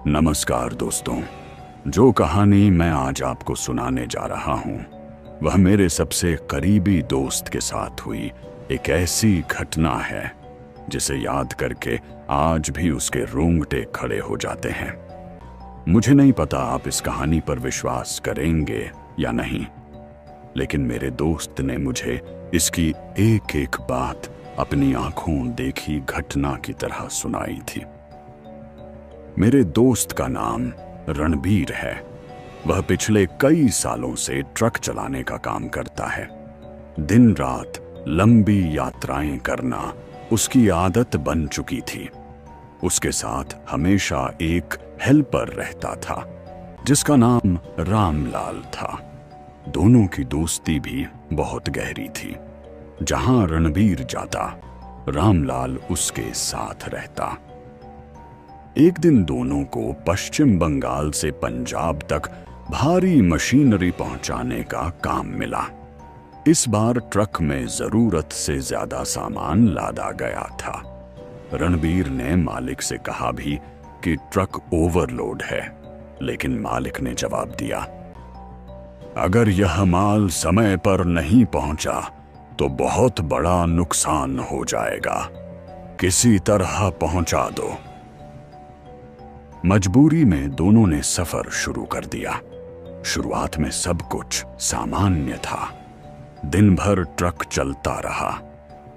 नमस्कार दोस्तों। जो कहानी मैं आज आपको सुनाने जा रहा हूँ वह मेरे सबसे करीबी दोस्त के साथ हुई एक ऐसी घटना है जिसे याद करके आज भी उसके रोंगटे खड़े हो जाते हैं। मुझे नहीं पता आप इस कहानी पर विश्वास करेंगे या नहीं, लेकिन मेरे दोस्त ने मुझे इसकी एक एक बात अपनी आंखों देखी घटना की तरह सुनाई थी। मेरे दोस्त का नाम रणबीर है। वह पिछले कई सालों से ट्रक चलाने का काम करता है। दिन रात लंबी यात्राएं करना उसकी आदत बन चुकी थी। उसके साथ हमेशा एक हेल्पर रहता था जिसका नाम रामलाल था। दोनों की दोस्ती भी बहुत गहरी थी। जहां रणबीर जाता, रामलाल उसके साथ रहता। एक दिन दोनों को पश्चिम बंगाल से पंजाब तक भारी मशीनरी पहुंचाने का काम मिला। इस बार ट्रक में जरूरत से ज्यादा सामान लादा गया था। रणबीर ने मालिक से कहा भी कि ट्रक ओवरलोड है, लेकिन मालिक ने जवाब दिया, अगर यह माल समय पर नहीं पहुंचा तो बहुत बड़ा नुकसान हो जाएगा। किसी तरह पहुंचा दो। मजबूरी में दोनों ने सफर शुरू कर दिया। शुरुआत में सब कुछ सामान्य था। दिन भर ट्रक चलता रहा।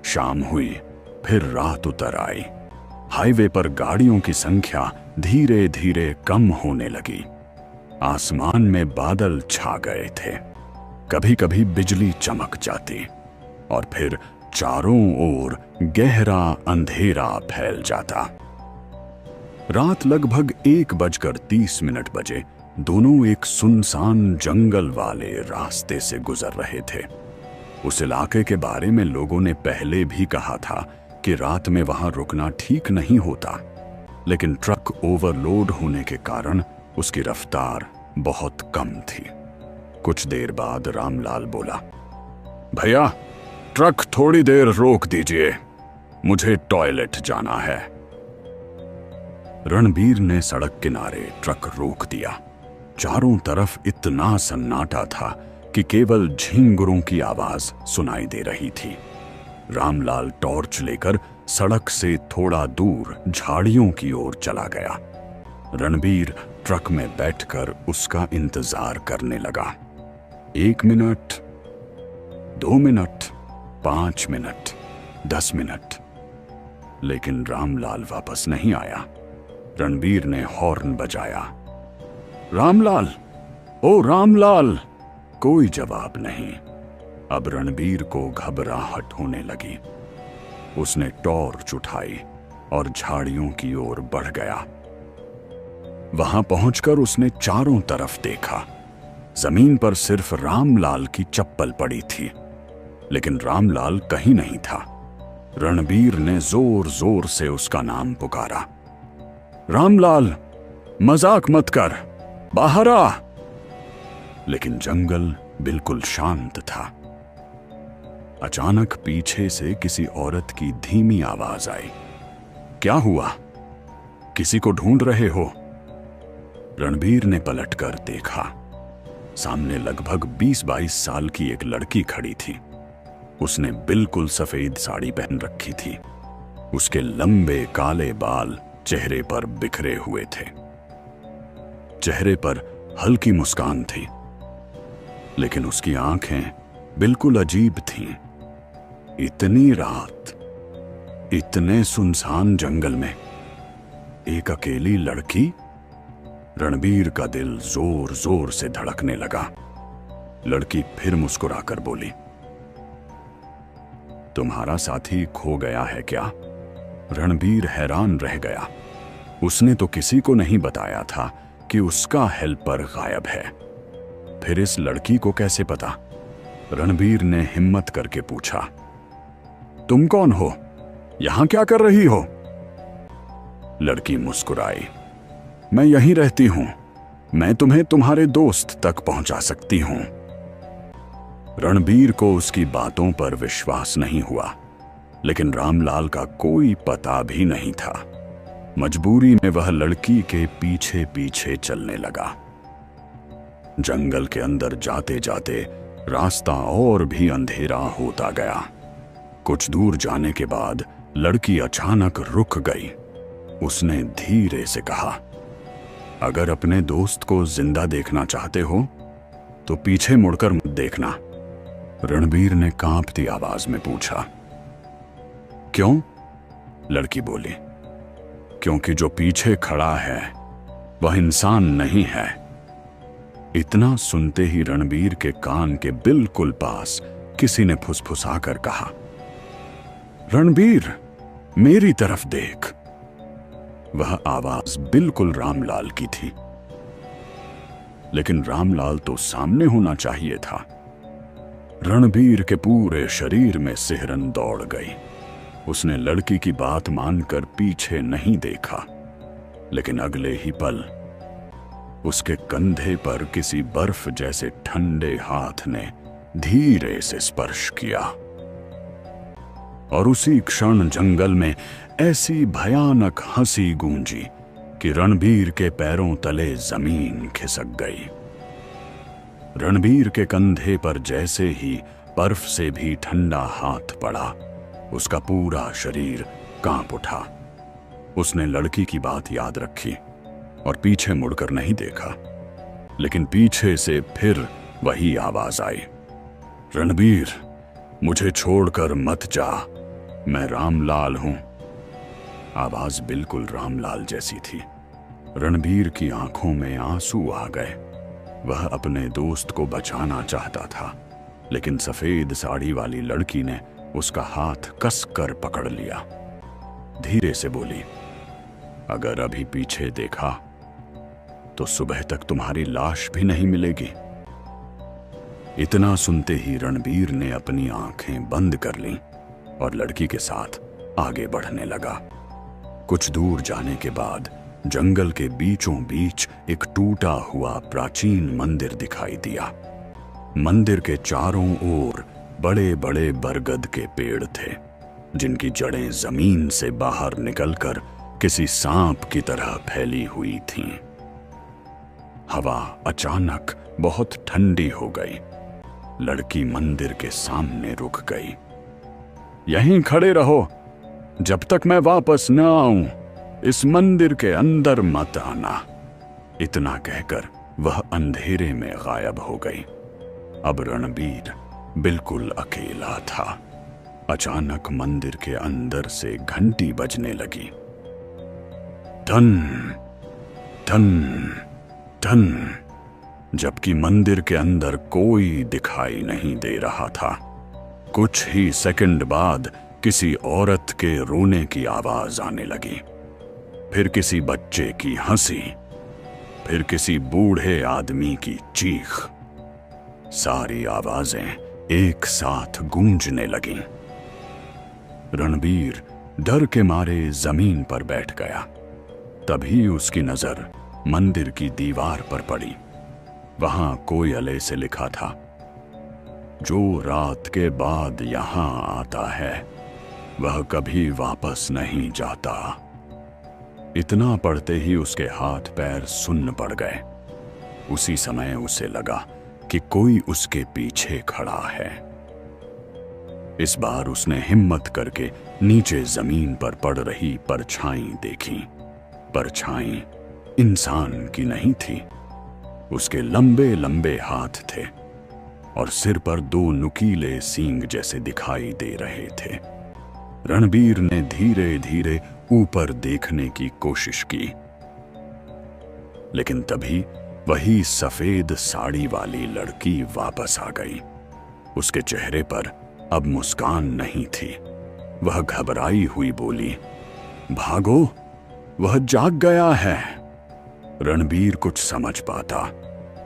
शाम हुई, फिर रात उतर आई। हाईवे पर गाड़ियों की संख्या धीरे धीरे कम होने लगी। आसमान में बादल छा गए थे। कभी कभी बिजली चमक जाती और फिर चारों ओर गहरा अंधेरा फैल जाता। रात लगभग 1:30 बजे दोनों एक सुनसान जंगल वाले रास्ते से गुजर रहे थे। उस इलाके के बारे में लोगों ने पहले भी कहा था कि रात में वहां रुकना ठीक नहीं होता, लेकिन ट्रक ओवरलोड होने के कारण उसकी रफ्तार बहुत कम थी। कुछ देर बाद रामलाल बोला, भैया ट्रक थोड़ी देर रोक दीजिए, मुझे टॉयलेट जाना है। रणबीर ने सड़क किनारे ट्रक रोक दिया। चारों तरफ इतना सन्नाटा था कि केवल झिंगुरों की आवाज सुनाई दे रही थी। रामलाल टॉर्च लेकर सड़क से थोड़ा दूर झाड़ियों की ओर चला गया। रणबीर ट्रक में बैठकर उसका इंतजार करने लगा। 1 मिनट, 2 मिनट, 5 मिनट, 10 मिनट, लेकिन रामलाल वापस नहीं आया। रणबीर ने हॉर्न बजाया, रामलाल, ओ रामलाल। कोई जवाब नहीं। अब रणबीर को घबराहट होने लगी। उसने टॉर्च उठाई और झाड़ियों की ओर बढ़ गया। वहां पहुंचकर उसने चारों तरफ देखा। जमीन पर सिर्फ रामलाल की चप्पल पड़ी थी, लेकिन रामलाल कहीं नहीं था। रणबीर ने जोर जोर से उसका नाम पुकारा, रामलाल, मजाक मत कर, बाहर आ। लेकिन जंगल बिल्कुल शांत था। अचानक पीछे से किसी औरत की धीमी आवाज आई, क्या हुआ? किसी को ढूंढ रहे हो? रणबीर ने पलटकर देखा। सामने लगभग 20-22 साल की एक लड़की खड़ी थी। उसने बिल्कुल सफेद साड़ी पहन रखी थी। उसके लंबे काले बाल चेहरे पर बिखरे हुए थे। चेहरे पर हल्की मुस्कान थी, लेकिन उसकी आंखें बिल्कुल अजीब थीं। इतनी रात, इतने सुनसान जंगल में एक अकेली लड़की? रणबीर का दिल जोर जोर से धड़कने लगा। लड़की फिर मुस्कुराकर बोली, तुम्हारा साथी खो गया है क्या? रणबीर हैरान रह गया। उसने तो किसी को नहीं बताया था कि उसका हेल्पर गायब है। फिर इस लड़की को कैसे पता? रणबीर ने हिम्मत करके पूछा, तुम कौन हो? यहां क्या कर रही हो? लड़की मुस्कुराई, मैं यहीं रहती हूं। मैं तुम्हें तुम्हारे दोस्त तक पहुंचा सकती हूं। रणबीर को उसकी बातों पर विश्वास नहीं हुआ, लेकिन रामलाल का कोई पता भी नहीं था। मजबूरी में वह लड़की के पीछे पीछे चलने लगा। जंगल के अंदर जाते जाते रास्ता और भी अंधेरा होता गया। कुछ दूर जाने के बाद लड़की अचानक रुक गई। उसने धीरे से कहा, अगर अपने दोस्त को जिंदा देखना चाहते हो तो पीछे मुड़कर मत देखना। रणबीर ने कांपती आवाज में पूछा। क्यों? लड़की बोली, क्योंकि जो पीछे खड़ा है वह इंसान नहीं है। इतना सुनते ही रणबीर के कान के बिल्कुल पास किसी ने फुसफुसाकर कहा, रणबीर, मेरी तरफ देख। वह आवाज बिल्कुल रामलाल की थी, लेकिन रामलाल तो सामने होना चाहिए था। रणबीर के पूरे शरीर में सिहरन दौड़ गई। उसने लड़की की बात मानकर पीछे नहीं देखा, लेकिन अगले ही पल उसके कंधे पर किसी बर्फ जैसे ठंडे हाथ ने धीरे से स्पर्श किया और उसी क्षण जंगल में ऐसी भयानक हंसी गूंजी कि रणबीर के पैरों तले जमीन खिसक गई। रणबीर के कंधे पर जैसे ही बर्फ से भी ठंडा हाथ पड़ा, उसका पूरा शरीर कांप उठा। उसने लड़की की बात याद रखी और पीछे मुड़कर नहीं देखा, लेकिन पीछे से फिर वही आवाज आई, रणबीर, मुझे छोड़कर मत जा, मैं रामलाल हूं। आवाज बिल्कुल रामलाल जैसी थी। रणबीर की आंखों में आंसू आ गए। वह अपने दोस्त को बचाना चाहता था, लेकिन सफेद साड़ी वाली लड़की ने उसका हाथ कसकर पकड़ लिया। धीरे से बोली, अगर अभी पीछे देखा तो सुबह तक तुम्हारी लाश भी नहीं मिलेगी। इतना सुनते ही रणबीर ने अपनी आंखें बंद कर लीं और लड़की के साथ आगे बढ़ने लगा। कुछ दूर जाने के बाद जंगल के बीचों बीच एक टूटा हुआ प्राचीन मंदिर दिखाई दिया। मंदिर के चारों ओर बड़े बड़े बरगद के पेड़ थे, जिनकी जड़ें जमीन से बाहर निकलकर किसी सांप की तरह फैली हुई थीं। हवा अचानक बहुत ठंडी हो गई। लड़की मंदिर के सामने रुक गई। यहीं खड़े रहो, जब तक मैं वापस न आऊं। इस मंदिर के अंदर मत आना। इतना कहकर वह अंधेरे में गायब हो गई। अब रणबीर बिल्कुल अकेला था। अचानक मंदिर के अंदर से घंटी बजने लगी। टन टन टन, जबकि मंदिर के अंदर कोई दिखाई नहीं दे रहा था। कुछ ही सेकंड बाद किसी औरत के रोने की आवाज आने लगी, फिर किसी बच्चे की हंसी, फिर किसी बूढ़े आदमी की चीख। सारी आवाजें एक साथ गूंजने लगीं। रणबीर डर के मारे जमीन पर बैठ गया। तभी उसकी नजर मंदिर की दीवार पर पड़ी। वहां कोयले से लिखा था, जो रात के बाद यहां आता है वह कभी वापस नहीं जाता। इतना पढ़ते ही उसके हाथ पैर सुन्न पड़ गए। उसी समय उसे लगा कि कोई उसके पीछे खड़ा है। इस बार उसने हिम्मत करके नीचे जमीन पर पड़ रही परछाई देखी। परछाई इंसान की नहीं थी। उसके लंबे लंबे हाथ थे और सिर पर दो नुकीले सींग जैसे दिखाई दे रहे थे। रणबीर ने धीरे धीरे ऊपर देखने की कोशिश की, लेकिन तभी वही सफेद साड़ी वाली लड़की वापस आ गई। उसके चेहरे पर अब मुस्कान नहीं थी। वह घबराई हुई बोली, भागो, वह जाग गया है। रणबीर कुछ समझ पाता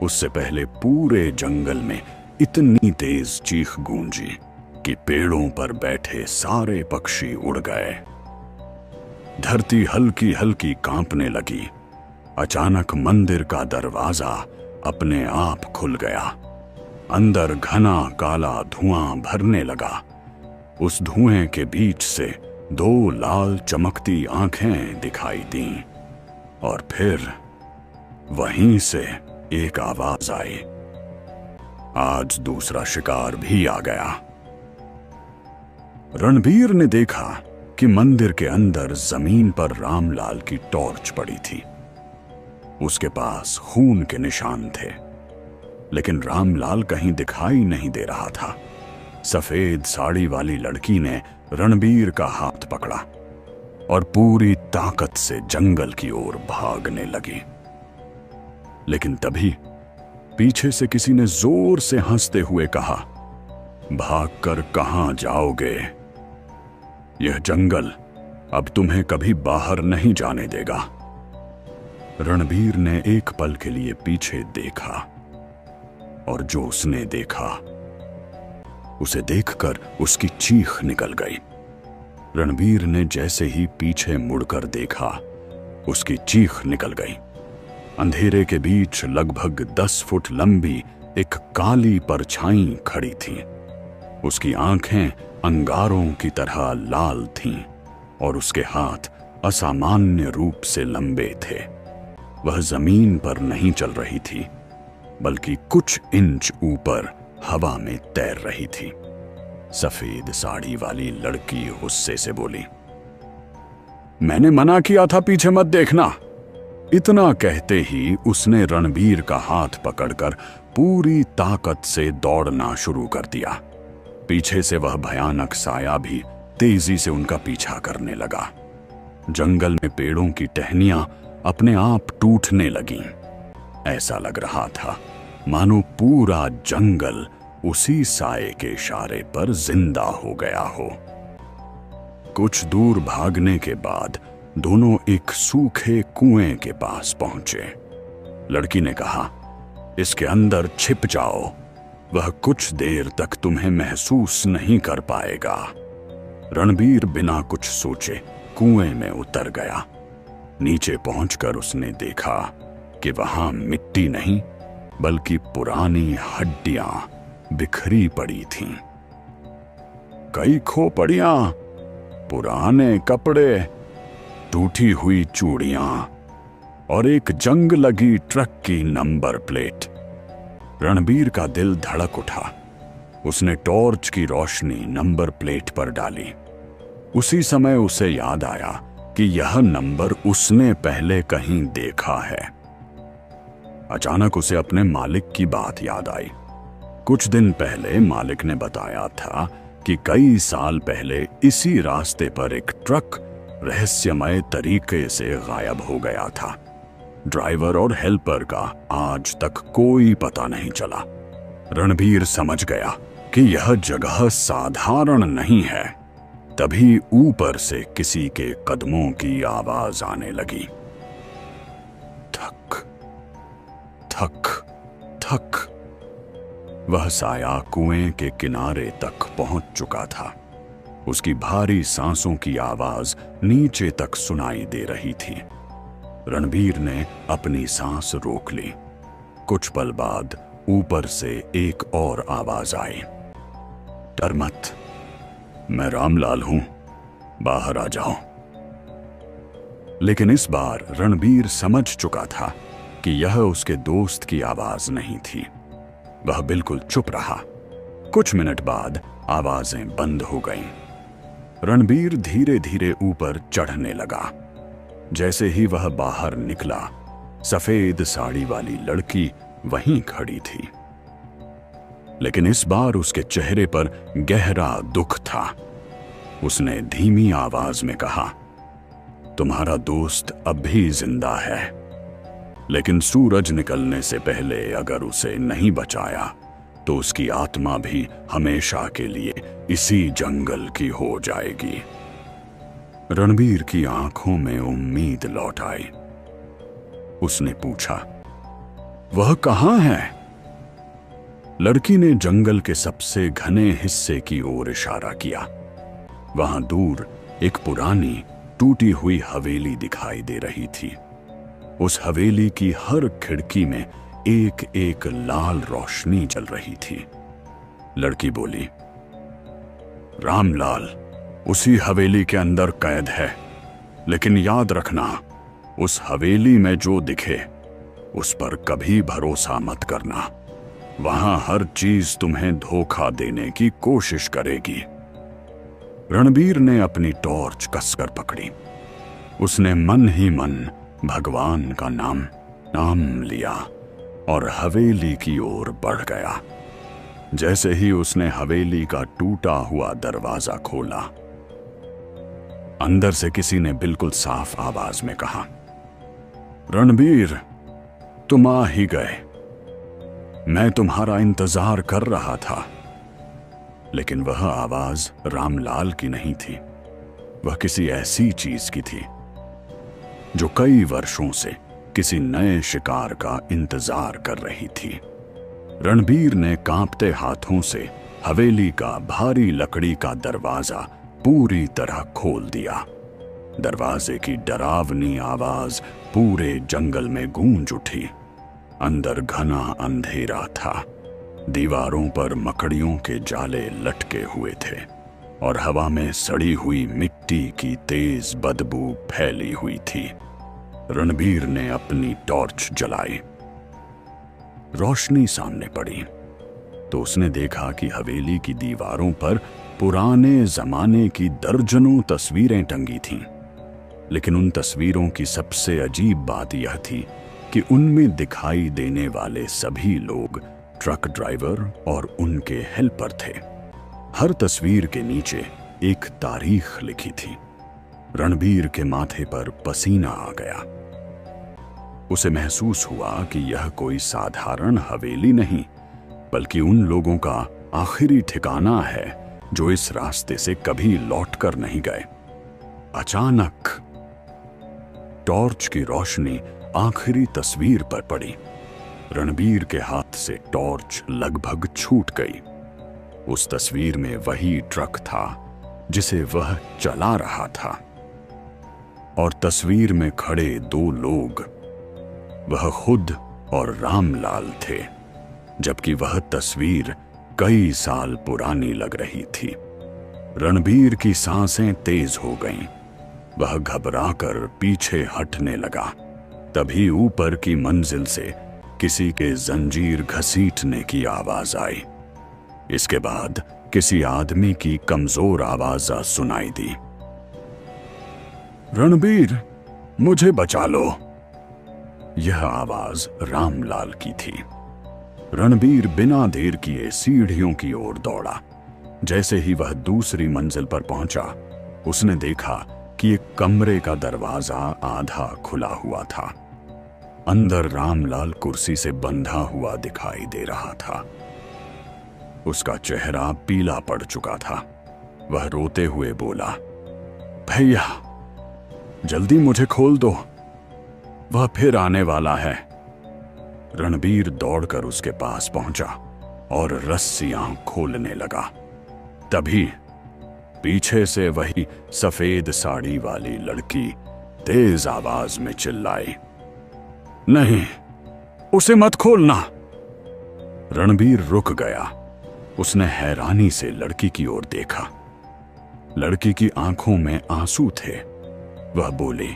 उससे पहले पूरे जंगल में इतनी तेज चीख गूंजी कि पेड़ों पर बैठे सारे पक्षी उड़ गए। धरती हल्की हल्की कांपने लगी। अचानक मंदिर का दरवाजा अपने आप खुल गया। अंदर घना काला धुआं भरने लगा। उस धुएं के बीच से दो लाल चमकती आंखें दिखाई दी और फिर वहीं से एक आवाज आई, आज दूसरा शिकार भी आ गया। रणबीर ने देखा कि मंदिर के अंदर जमीन पर रामलाल की टॉर्च पड़ी थी। उसके पास खून के निशान थे, लेकिन रामलाल कहीं दिखाई नहीं दे रहा था। सफेद साड़ी वाली लड़की ने रणबीर का हाथ पकड़ा और पूरी ताकत से जंगल की ओर भागने लगी। लेकिन तभी पीछे से किसी ने जोर से हंसते हुए कहा, भागकर कहां जाओगे? यह जंगल अब तुम्हें कभी बाहर नहीं जाने देगा। रणबीर ने एक पल के लिए पीछे देखा और जो उसने देखा, उसे देखकर उसकी चीख निकल गई। रणबीर ने जैसे ही पीछे मुड़कर देखा, उसकी चीख निकल गई। अंधेरे के बीच लगभग 10 फुट लंबी एक काली परछाई खड़ी थी। उसकी आंखें अंगारों की तरह लाल थीं और उसके हाथ असामान्य रूप से लंबे थे। वह जमीन पर नहीं चल रही थी, बल्कि कुछ इंच ऊपर हवा में तैर रही थी। सफेद साड़ी वाली लड़की गुस्से से बोली, मैंने मना किया था पीछे मत देखना। इतना कहते ही उसने रणबीर का हाथ पकड़कर पूरी ताकत से दौड़ना शुरू कर दिया। पीछे से वह भयानक साया भी तेजी से उनका पीछा करने लगा। जंगल में पेड़ों की टहनियां अपने आप टूटने लगीं। ऐसा लग रहा था मानो पूरा जंगल उसी साए के इशारे पर जिंदा हो गया हो। कुछ दूर भागने के बाद दोनों एक सूखे कुएं के पास पहुंचे। लड़की ने कहा, इसके अंदर छिप जाओ, वह कुछ देर तक तुम्हें महसूस नहीं कर पाएगा। रणबीर बिना कुछ सोचे कुएं में उतर गया। नीचे पहुंचकर उसने देखा कि वहां मिट्टी नहीं, बल्कि पुरानी हड्डियां बिखरी पड़ी थीं। कई खोपड़ियां, पुराने कपड़े, टूटी हुई चूड़ियां और एक जंग लगी ट्रक की नंबर प्लेट। रणबीर का दिल धड़क उठा। उसने टॉर्च की रोशनी नंबर प्लेट पर डाली। उसी समय उसे याद आया कि यह नंबर उसने पहले कहीं देखा है। अचानक उसे अपने मालिक की बात याद आई। कुछ दिन पहले मालिक ने बताया था कि कई साल पहले इसी रास्ते पर एक ट्रक रहस्यमय तरीके से गायब हो गया था। ड्राइवर और हेल्पर का आज तक कोई पता नहीं चला। रणबीर समझ गया कि यह जगह साधारण नहीं है। तभी ऊपर से किसी के कदमों की आवाज आने लगी। थक थक थक। वह साया कुएं के किनारे तक पहुंच चुका था। उसकी भारी सांसों की आवाज नीचे तक सुनाई दे रही थी। रणबीर ने अपनी सांस रोक ली। कुछ पल बाद ऊपर से एक और आवाज आई, डर मत, मैं रामलाल हूं, बाहर आ जाओ। लेकिन इस बार रणबीर समझ चुका था कि यह उसके दोस्त की आवाज नहीं थी। वह बिल्कुल चुप रहा। कुछ मिनट बाद आवाजें बंद हो गईं। रणबीर धीरे धीरे ऊपर चढ़ने लगा। जैसे ही वह बाहर निकला, सफेद साड़ी वाली लड़की वहीं खड़ी थी। लेकिन इस बार उसके चेहरे पर गहरा दुख था। उसने धीमी आवाज में कहा, तुम्हारा दोस्त अब भी जिंदा है, लेकिन सूरज निकलने से पहले अगर उसे नहीं बचाया तो उसकी आत्मा भी हमेशा के लिए इसी जंगल की हो जाएगी। रणबीर की आंखों में उम्मीद लौट आई। उसने पूछा, वह कहां है? लड़की ने जंगल के सबसे घने हिस्से की ओर इशारा किया। वहां दूर एक पुरानी टूटी हुई हवेली दिखाई दे रही थी। उस हवेली की हर खिड़की में एक एक लाल रोशनी जल रही थी। लड़की बोली, रामलाल, उसी हवेली के अंदर कैद है, लेकिन याद रखना, उस हवेली में जो दिखे उस पर कभी भरोसा मत करना। वहां हर चीज तुम्हें धोखा देने की कोशिश करेगी। रणबीर ने अपनी टॉर्च कसकर पकड़ी। उसने मन ही मन भगवान का नाम लिया और हवेली की ओर बढ़ गया। जैसे ही उसने हवेली का टूटा हुआ दरवाजा खोला, अंदर से किसी ने बिल्कुल साफ आवाज में कहा, रणबीर, तुम आ ही गए। मैं तुम्हारा इंतजार कर रहा था। लेकिन वह आवाज रामलाल की नहीं थी। वह किसी ऐसी चीज की थी जो कई वर्षों से किसी नए शिकार का इंतजार कर रही थी। रणबीर ने कांपते हाथों से हवेली का भारी लकड़ी का दरवाजा पूरी तरह खोल दिया। दरवाजे की डरावनी आवाज पूरे जंगल में गूंज उठी। अंदर घना अंधेरा था। दीवारों पर मकड़ियों के जाले लटके हुए थे और हवा में सड़ी हुई मिट्टी की तेज बदबू फैली हुई थी। रणबीर ने अपनी टॉर्च जलाई। रोशनी सामने पड़ी तो उसने देखा कि हवेली की दीवारों पर पुराने जमाने की दर्जनों तस्वीरें टंगी थीं। लेकिन उन तस्वीरों की सबसे अजीब बात यह थी कि उनमें दिखाई देने वाले सभी लोग ट्रक ड्राइवर और उनके हेल्पर थे। हर तस्वीर के नीचे एक तारीख लिखी थी। रणबीर के माथे पर पसीना आ गया। उसे महसूस हुआ कि यह कोई साधारण हवेली नहीं, बल्कि उन लोगों का आखिरी ठिकाना है जो इस रास्ते से कभी लौटकर नहीं गए। अचानक टॉर्च की रोशनी आखिरी तस्वीर पर पड़ी। रणबीर के हाथ से टॉर्च लगभग छूट गई। उस तस्वीर में वही ट्रक था जिसे वह चला रहा था और तस्वीर में खड़े दो लोग, वह खुद और रामलाल थे, जबकि वह तस्वीर कई साल पुरानी लग रही थी। रणबीर की सांसें तेज हो गईं। वह घबराकर पीछे हटने लगा। तभी ऊपर की मंजिल से किसी के जंजीर घसीटने की आवाज आई। इसके बाद किसी आदमी की कमजोर आवाज सुनाई दी, रणबीर, मुझे बचा लो। यह आवाज रामलाल की थी। रणबीर बिना देर किए सीढ़ियों की ओर दौड़ा। जैसे ही वह दूसरी मंजिल पर पहुंचा, उसने देखा कि एक कमरे का दरवाजा आधा खुला हुआ था। अंदर रामलाल कुर्सी से बंधा हुआ दिखाई दे रहा था। उसका चेहरा पीला पड़ चुका था। वह रोते हुए बोला, भैया, जल्दी मुझे खोल दो, वह फिर आने वाला है। रणबीर दौड़कर उसके पास पहुंचा और रस्सियां खोलने लगा। तभी पीछे से वही सफेद साड़ी वाली लड़की तेज आवाज में चिल्लाई, नहीं, उसे मत खोलना। रणबीर रुक गया। उसने हैरानी से लड़की की ओर देखा। लड़की की आंखों में आंसू थे। वह बोली,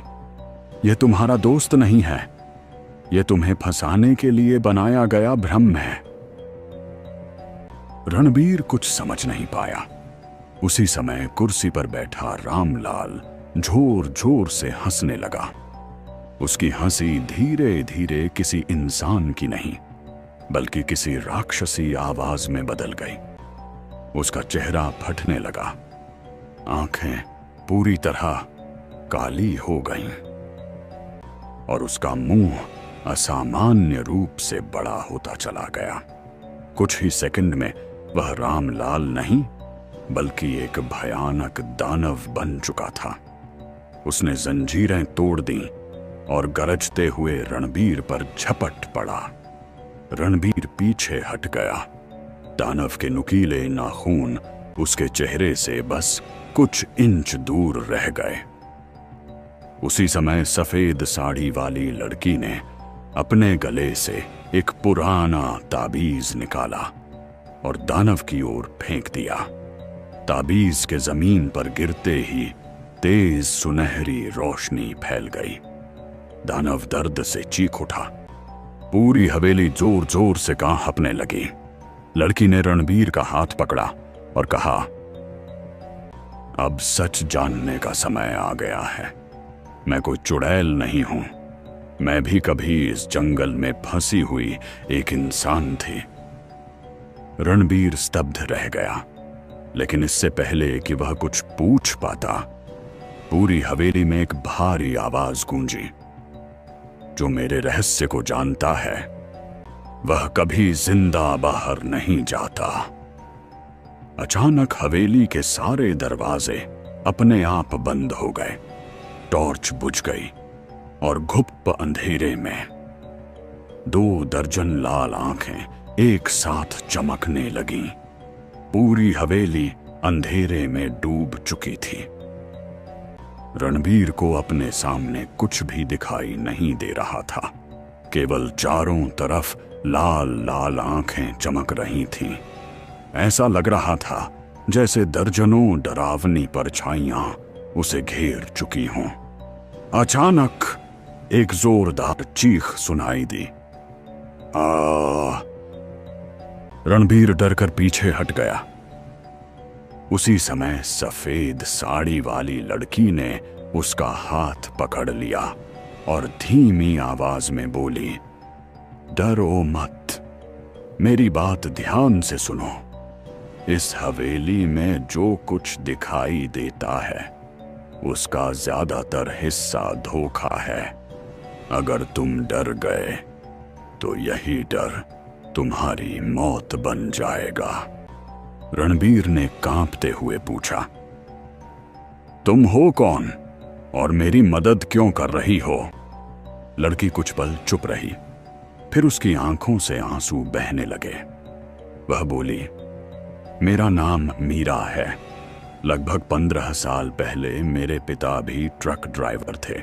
यह तुम्हारा दोस्त नहीं है, यह तुम्हें फंसाने के लिए बनाया गया भ्रम है। रणबीर कुछ समझ नहीं पाया। उसी समय कुर्सी पर बैठा रामलाल जोर जोर से हंसने लगा। उसकी हंसी धीरे धीरे किसी इंसान की नहीं, बल्कि किसी राक्षसी आवाज में बदल गई। उसका चेहरा फटने लगा। आंखें पूरी तरह काली हो गईं और उसका मुंह असामान्य रूप से बड़ा होता चला गया। कुछ ही सेकंड में वह रामलाल नहीं, बल्कि एक भयानक दानव बन चुका था। उसने जंजीरें तोड़ दी और गरजते हुए रणबीर पर झपट पड़ा। रणबीर पीछे हट गया। दानव के नुकीले नाखून उसके चेहरे से बस कुछ इंच दूर रह गए। उसी समय सफेद साड़ी वाली लड़की ने अपने गले से एक पुराना ताबीज निकाला और दानव की ओर फेंक दिया। ताबीज के जमीन पर गिरते ही तेज सुनहरी रोशनी फैल गई। दानव दर्द से चीख उठा। पूरी हवेली जोर जोर से कांपने लगी। लड़की ने रणबीर का हाथ पकड़ा और कहा, अब सच जानने का समय आ गया है। मैं कोई चुड़ैल नहीं हूं। मैं भी कभी इस जंगल में फंसी हुई एक इंसान थी। रणबीर स्तब्ध रह गया, लेकिन इससे पहले कि वह कुछ पूछ पाता, पूरी हवेली में एक भारी आवाज गूंजी। जो मेरे रहस्य को जानता है वह कभी जिंदा बाहर नहीं जाता। अचानक हवेली के सारे दरवाजे अपने आप बंद हो गए। टॉर्च बुझ गई और घुप अंधेरे में 2 दर्जन लाल आंखें एक साथ चमकने लगीं। पूरी हवेली अंधेरे में डूब चुकी थी। रणबीर को अपने सामने कुछ भी दिखाई नहीं दे रहा था। केवल चारों तरफ लाल लाल आंखें चमक रही थीं। ऐसा लग रहा था जैसे दर्जनों डरावनी परछाइयां उसे घेर चुकी हों। अचानक एक जोरदार चीख सुनाई दी। रणबीर डरकर पीछे हट गया। उसी समय सफेद साड़ी वाली लड़की ने उसका हाथ पकड़ लिया और धीमी आवाज में बोली, डरो मत, मेरी बात ध्यान से सुनो। इस हवेली में जो कुछ दिखाई देता है उसका ज्यादातर हिस्सा धोखा है। अगर तुम डर गए तो यही डर तुम्हारी मौत बन जाएगा। रणबीर ने कांपते हुए पूछा, तुम हो कौन और मेरी मदद क्यों कर रही हो? लड़की कुछ पल चुप रही, फिर उसकी आंखों से आंसू बहने लगे। वह बोली, मेरा नाम मीरा है। लगभग 15 साल पहले मेरे पिता भी ट्रक ड्राइवर थे।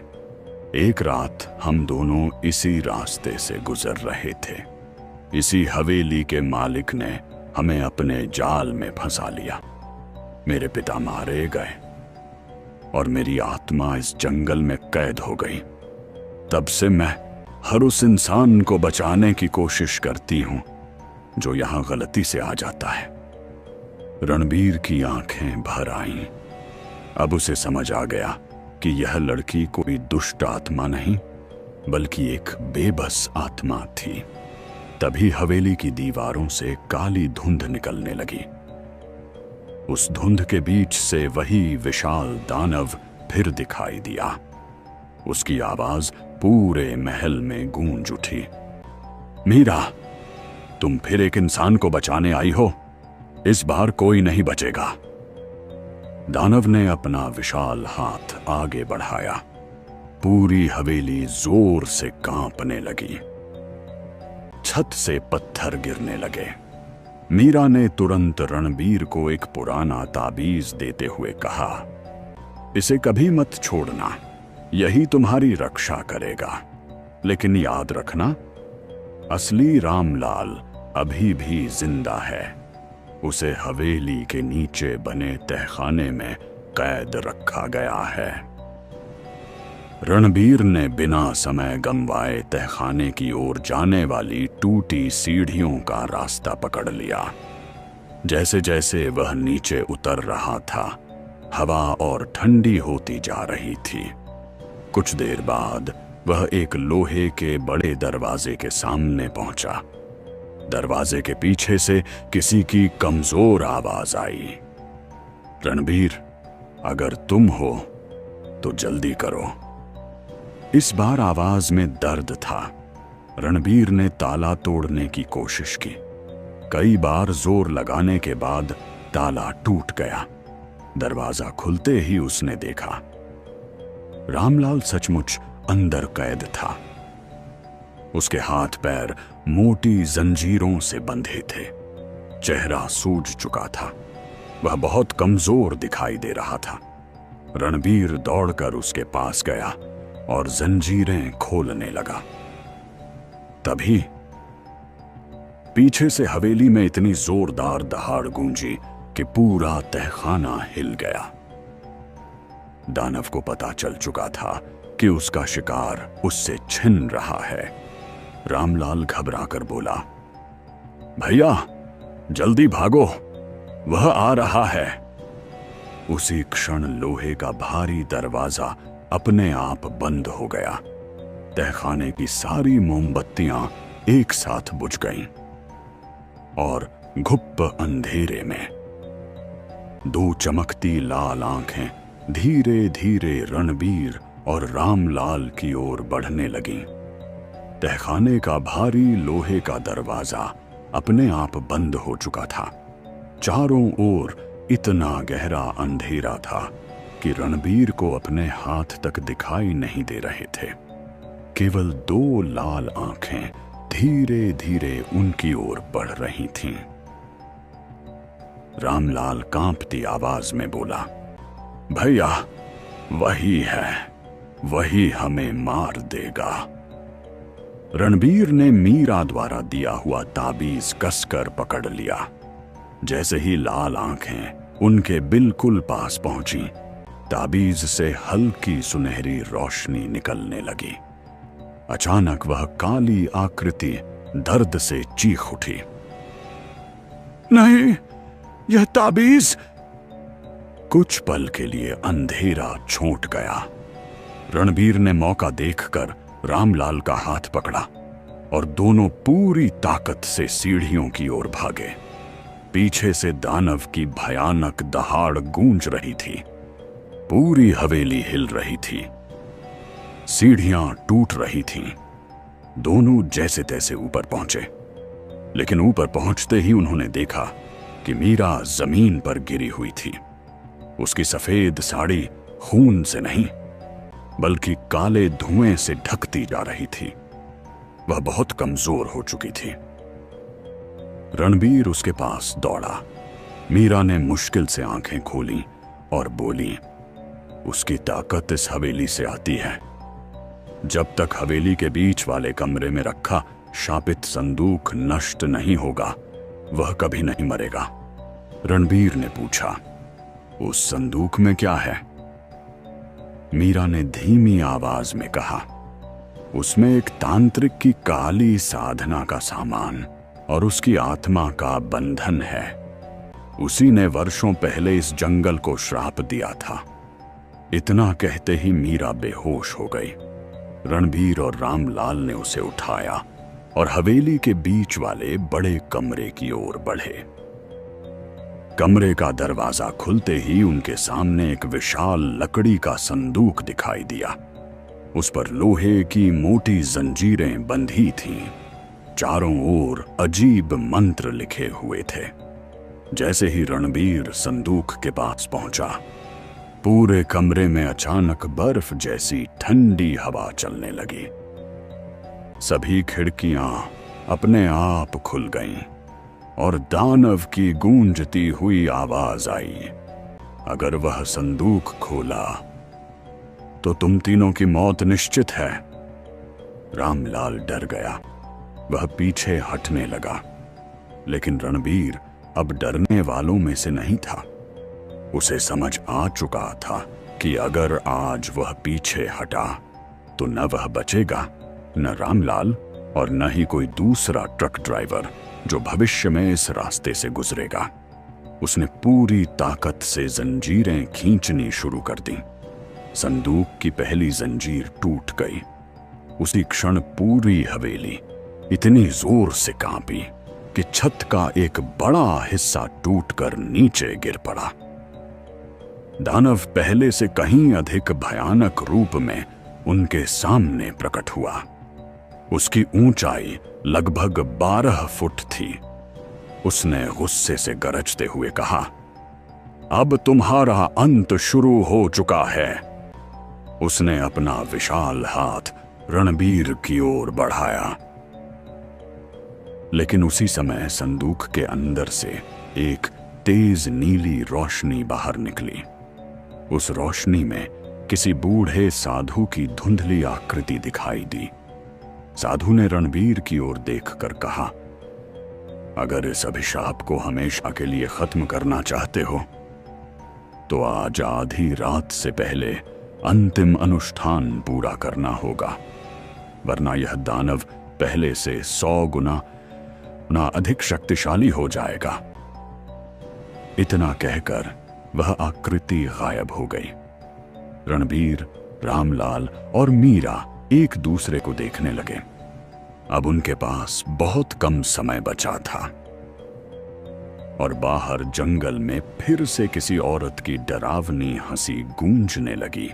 एक रात हम दोनों इसी रास्ते से गुजर रहे थे। इसी हवेली के मालिक ने हमें अपने जाल में फंसा लिया। मेरे पिता मारे गए और मेरी आत्मा इस जंगल में कैद हो गई। तब से मैं हर उस इंसान को बचाने की कोशिश करती हूं जो यहां गलती से आ जाता है। रणबीर की आंखें भर आईं। अब उसे समझ आ गया कि यह लड़की कोई दुष्ट आत्मा नहीं बल्कि एक बेबस आत्मा थी। तभी हवेली की दीवारों से काली धुंध निकलने लगी। उस धुंध के बीच से वही विशाल दानव फिर दिखाई दिया। उसकी आवाज पूरे महल में गूंज उठी। मीरा, तुम फिर एक इंसान को बचाने आई हो। इस बार कोई नहीं बचेगा। दानव ने अपना विशाल हाथ आगे बढ़ाया। पूरी हवेली जोर से कांपने लगी। छत से पत्थर गिरने लगे। मीरा ने तुरंत रणबीर को एक पुराना ताबीज देते हुए कहा, इसे कभी मत छोड़ना, यही तुम्हारी रक्षा करेगा। लेकिन याद रखना, असली रामलाल अभी भी जिंदा है। उसे हवेली के नीचे बने तहखाने में कैद रखा गया है। रणबीर ने बिना समय गंवाए तहखाने की ओर जाने वाली टूटी सीढ़ियों का रास्ता पकड़ लिया। जैसे जैसे वह नीचे उतर रहा था, हवा और ठंडी होती जा रही थी। कुछ देर बाद वह एक लोहे के बड़े दरवाजे के सामने पहुंचा। दरवाजे के पीछे से किसी की कमजोर आवाज आई, रणबीर, अगर तुम हो तो जल्दी करो। इस बार आवाज में दर्द था। रणबीर ने ताला तोड़ने की कोशिश की। कई बार जोर लगाने के बाद ताला टूट गया। दरवाजा खुलते ही उसने देखा, रामलाल सचमुच अंदर कैद था। उसके हाथ पैर मोटी जंजीरों से बंधे थे। चेहरा सूज चुका था। वह बहुत कमजोर दिखाई दे रहा था। रणबीर दौड़कर उसके पास गया और जंजीरें खोलने लगा। तभी पीछे से हवेली में इतनी जोरदार दहाड़ गूंजी कि पूरा तहखाना हिल गया। दानव को पता चल चुका था कि उसका शिकार उससे छिन रहा है। रामलाल घबराकर बोला, भैया जल्दी भागो, वह आ रहा है। उसी क्षण लोहे का भारी दरवाजा अपने आप बंद हो गया। तहखाने की सारी मोमबत्तियां एक साथ बुझ गईं और घुप्प अंधेरे में दो चमकती लाल आंखें धीरे धीरे रणबीर और रामलाल की ओर बढ़ने लगीं। तहखाने का भारी लोहे का दरवाजा अपने आप बंद हो चुका था। चारों ओर इतना गहरा अंधेरा था कि रणबीर को अपने हाथ तक दिखाई नहीं दे रहे थे। केवल दो लाल आंखें धीरे धीरे उनकी ओर बढ़ रही थीं। रामलाल कांपती आवाज में बोला, भैया वही है, वही हमें मार देगा। रणबीर ने मीरा द्वारा दिया हुआ ताबीज कसकर पकड़ लिया। जैसे ही लाल आंखें उनके बिल्कुल पास पहुंची, ताबीज से हल्की सुनहरी रोशनी निकलने लगी। अचानक वह काली आकृति दर्द से चीख उठी, नहीं, यह ताबीज। कुछ पल के लिए अंधेरा छूट गया। रणबीर ने मौका देखकर रामलाल का हाथ पकड़ा और दोनों पूरी ताकत से सीढ़ियों की ओर भागे। पीछे से दानव की भयानक दहाड़ गूंज रही थी। पूरी हवेली हिल रही थी। सीढ़ियां टूट रही थीं। दोनों जैसे तैसे ऊपर पहुंचे, लेकिन ऊपर पहुंचते ही उन्होंने देखा कि मीरा जमीन पर गिरी हुई थी। उसकी सफेद साड़ी खून से नहीं बल्कि काले धुएं से ढकती जा रही थी। वह बहुत कमजोर हो चुकी थी। रणबीर उसके पास दौड़ा। मीरा ने मुश्किल से आंखें खोली और बोली, उसकी ताकत इस हवेली से आती है। जब तक हवेली के बीच वाले कमरे में रखा शापित संदूक नष्ट नहीं होगा, वह कभी नहीं मरेगा। रणबीर ने पूछा, उस संदूक में क्या है? मीरा ने धीमी आवाज में कहा, उसमें एक तांत्रिक की काली साधना का सामान और उसकी आत्मा का बंधन है। उसी ने वर्षों पहले इस जंगल को श्राप दिया था। इतना कहते ही मीरा बेहोश हो गई। रणबीर और रामलाल ने उसे उठाया और हवेली के बीच वाले बड़े कमरे की ओर बढ़े। कमरे का दरवाजा खुलते ही उनके सामने एक विशाल लकड़ी का संदूक दिखाई दिया। उस पर लोहे की मोटी जंजीरें बंधी थीं। चारों ओर अजीब मंत्र लिखे हुए थे। जैसे ही रणबीर संदूक के पास पहुंचा, पूरे कमरे में अचानक बर्फ जैसी ठंडी हवा चलने लगी। सभी खिड़कियां अपने आप खुल गईं और दानव की गूंजती हुई आवाज आई, अगर वह संदूक खोला तो तुम तीनों की मौत निश्चित है। रामलाल डर गया। वह पीछे हटने लगा, लेकिन रणबीर अब डरने वालों में से नहीं था। उसे समझ आ चुका था कि अगर आज वह पीछे हटा तो न वह बचेगा, न रामलाल और न ही कोई दूसरा ट्रक ड्राइवर जो भविष्य में इस रास्ते से गुजरेगा। उसने पूरी ताकत से जंजीरें खींचनी शुरू कर दी। संदूक की पहली जंजीर टूट गई। उसी क्षण पूरी हवेली इतनी जोर से कांपी कि छत का एक बड़ा हिस्सा टूटकर नीचे गिर पड़ा। दानव पहले से कहीं अधिक भयानक रूप में उनके सामने प्रकट हुआ। उसकी ऊंचाई लगभग 12 फुट थी। उसने गुस्से से गरजते हुए कहा, अब तुम्हारा अंत शुरू हो चुका है। उसने अपना विशाल हाथ रणबीर की ओर बढ़ाया, लेकिन उसी समय संदूक के अंदर से एक तेज नीली रोशनी बाहर निकली। उस रोशनी में किसी बूढ़े साधु की धुंधली आकृति दिखाई दी। साधु ने रणबीर की ओर देखकर कहा, अगर इस अभिशाप को हमेशा के लिए खत्म करना चाहते हो तो आज आधी रात से पहले अंतिम अनुष्ठान पूरा करना होगा, वरना यह दानव पहले से 100 गुना अधिक शक्तिशाली हो जाएगा। इतना कहकर वह आकृति गायब हो गई। रणबीर, रामलाल और मीरा एक दूसरे को देखने लगे। अब उनके पास बहुत कम समय बचा था और बाहर जंगल में फिर से किसी औरत की डरावनी हंसी गूंजने लगी।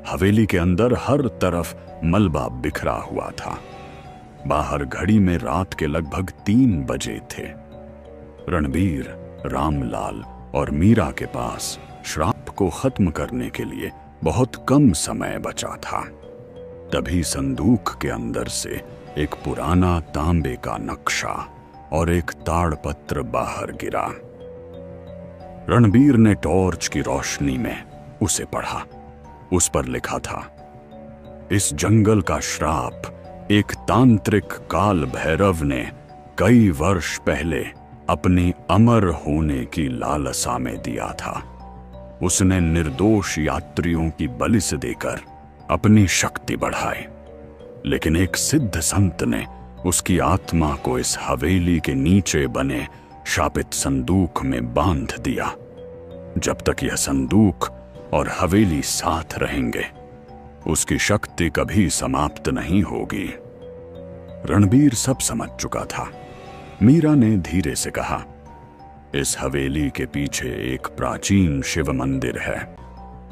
हवेली के अंदर हर तरफ मलबा बिखरा हुआ था। बाहर घड़ी में रात के लगभग 3 बजे थे। रणबीर, रामलाल और मीरा के पास श्राप को खत्म करने के लिए बहुत कम समय बचा था। तभी संदूक के अंदर से एक पुराना तांबे का नक्शा और एक ताड़पत्र बाहर गिरा। रणबीर ने टॉर्च की रोशनी में उसे पढ़ा। उस पर लिखा था, इस जंगल का श्राप एक तांत्रिक काल भैरव ने कई वर्ष पहले अपनी अमर होने की लालसा में दिया था। उसने निर्दोष यात्रियों की बलि से देकर अपनी शक्ति बढ़ाई, लेकिन एक सिद्ध संत ने उसकी आत्मा को इस हवेली के नीचे बने शापित संदूक में बांध दिया। जब तक यह संदूक और हवेली साथ रहेंगे, उसकी शक्ति कभी समाप्त नहीं होगी। रणबीर सब समझ चुका था। मीरा ने धीरे से कहा, इस हवेली के पीछे एक प्राचीन शिव मंदिर है।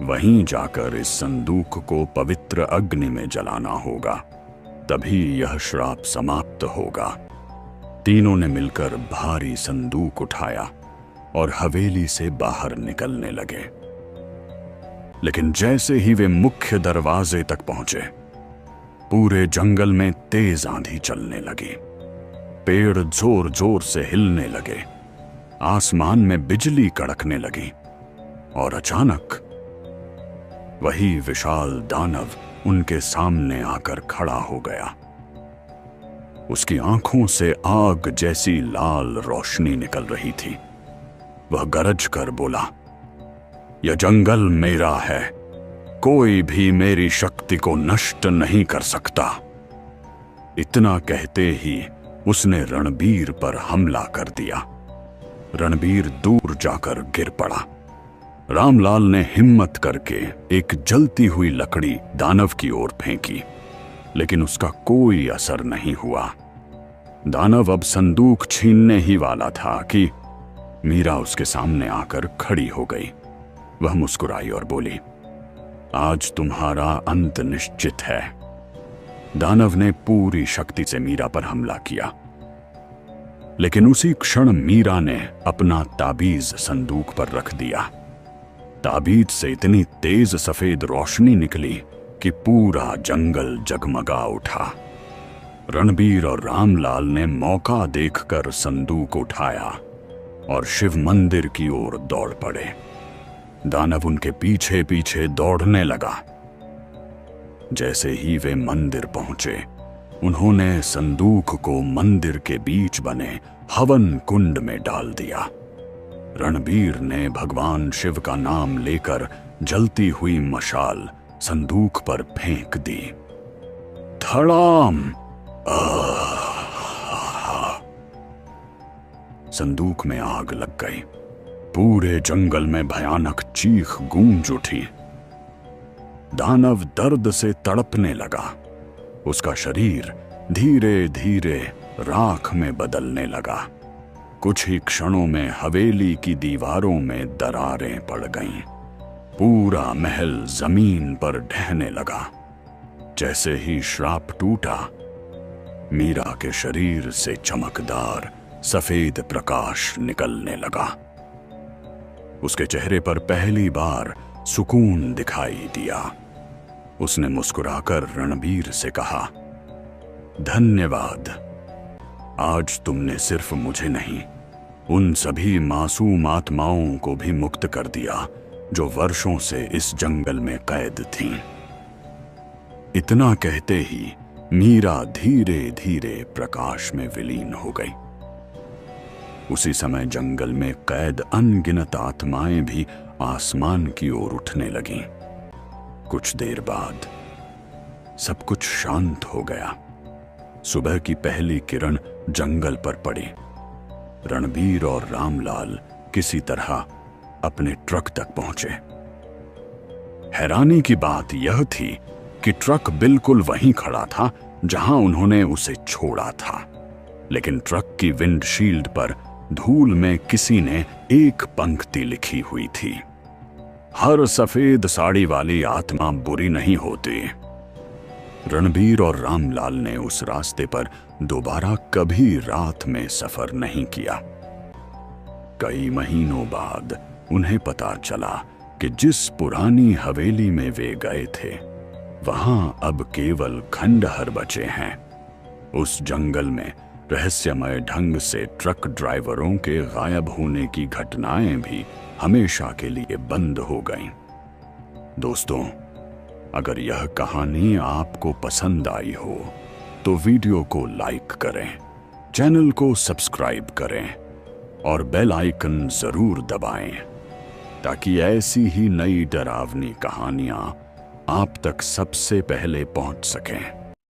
वहीं जाकर इस संदूक को पवित्र अग्नि में जलाना होगा, तभी यह श्राप समाप्त होगा। तीनों ने मिलकर भारी संदूक उठाया और हवेली से बाहर निकलने लगे। लेकिन जैसे ही वे मुख्य दरवाजे तक पहुंचे, पूरे जंगल में तेज आंधी चलने लगी। पेड़ जोर जोर से हिलने लगे, आसमान में बिजली कड़कने लगी और अचानक वही विशाल दानव उनके सामने आकर खड़ा हो गया। उसकी आंखों से आग जैसी लाल रोशनी निकल रही थी। वह गरज कर बोला, यह जंगल मेरा है, कोई भी मेरी शक्ति को नष्ट नहीं कर सकता। इतना कहते ही उसने रणबीर पर हमला कर दिया। रणबीर दूर जाकर गिर पड़ा। रामलाल ने हिम्मत करके एक जलती हुई लकड़ी दानव की ओर फेंकी, लेकिन उसका कोई असर नहीं हुआ। दानव अब संदूक छीनने ही वाला था कि मीरा उसके सामने आकर खड़ी हो गई। वह मुस्कुराई और बोली, आज तुम्हारा अंत निश्चित है। दानव ने पूरी शक्ति से मीरा पर हमला किया, लेकिन उसी क्षण मीरा ने अपना ताबीज संदूक पर रख दिया। ताबीज से इतनी तेज सफेद रोशनी निकली कि पूरा जंगल जगमगा उठा। रणबीर और रामलाल ने मौका देखकर संदूक उठाया और शिव मंदिर की ओर दौड़ पड़े। दानव उनके पीछे पीछे दौड़ने लगा। जैसे ही वे मंदिर पहुंचे, उन्होंने संदूक को मंदिर के बीच बने हवन कुंड में डाल दिया। रणबीर ने भगवान शिव का नाम लेकर जलती हुई मशाल संदूक पर फेंक दी। धड़ाम! संदूक में आग लग गई। पूरे जंगल में भयानक चीख गूंज उठी। दानव दर्द से तड़पने लगा। उसका शरीर धीरे धीरे राख में बदलने लगा। कुछ ही क्षणों में हवेली की दीवारों में दरारें पड़ गईं। पूरा महल जमीन पर ढहने लगा। जैसे ही श्राप टूटा, मीरा के शरीर से चमकदार सफेद प्रकाश निकलने लगा। उसके चेहरे पर पहली बार सुकून दिखाई दिया। उसने मुस्कुराकर रणबीर से कहा, धन्यवाद। आज तुमने सिर्फ मुझे नहीं, उन सभी मासूम आत्माओं को भी मुक्त कर दिया जो वर्षों से इस जंगल में कैद थीं। इतना कहते ही मीरा धीरे धीरे प्रकाश में विलीन हो गई। उसी समय जंगल में कैद अनगिनत आत्माएं भी आसमान की ओर उठने लगीं। कुछ देर बाद सब कुछ शांत हो गया। सुबह की पहली किरण जंगल पर पड़ी। रणबीर और रामलाल किसी तरह अपने ट्रक तक पहुंचे। हैरानी की बात यह थी कि ट्रक बिल्कुल वहीं खड़ा था जहां उन्होंने उसे छोड़ा था, लेकिन ट्रक की विंडशील्ड पर धूल में किसी ने एक पंक्ति लिखी हुई थी, हर सफेद साड़ी वाली आत्मा बुरी नहीं होती। रणबीर और रामलाल ने उस रास्ते पर दोबारा कभी रात में सफर नहीं किया। कई महीनों बाद उन्हें पता चला कि जिस पुरानी हवेली में वे गए थे वहां अब केवल खंडहर बचे हैं। उस जंगल में रहस्यमय ढंग से ट्रक ड्राइवरों के गायब होने की घटनाएं भी हमेशा के लिए बंद हो गईं। दोस्तों, अगर यह कहानी आपको पसंद आई हो तो वीडियो को लाइक करें, चैनल को सब्सक्राइब करें और बेल आइकन जरूर दबाएं ताकि ऐसी ही नई डरावनी कहानियां आप तक सबसे पहले पहुंच सकें।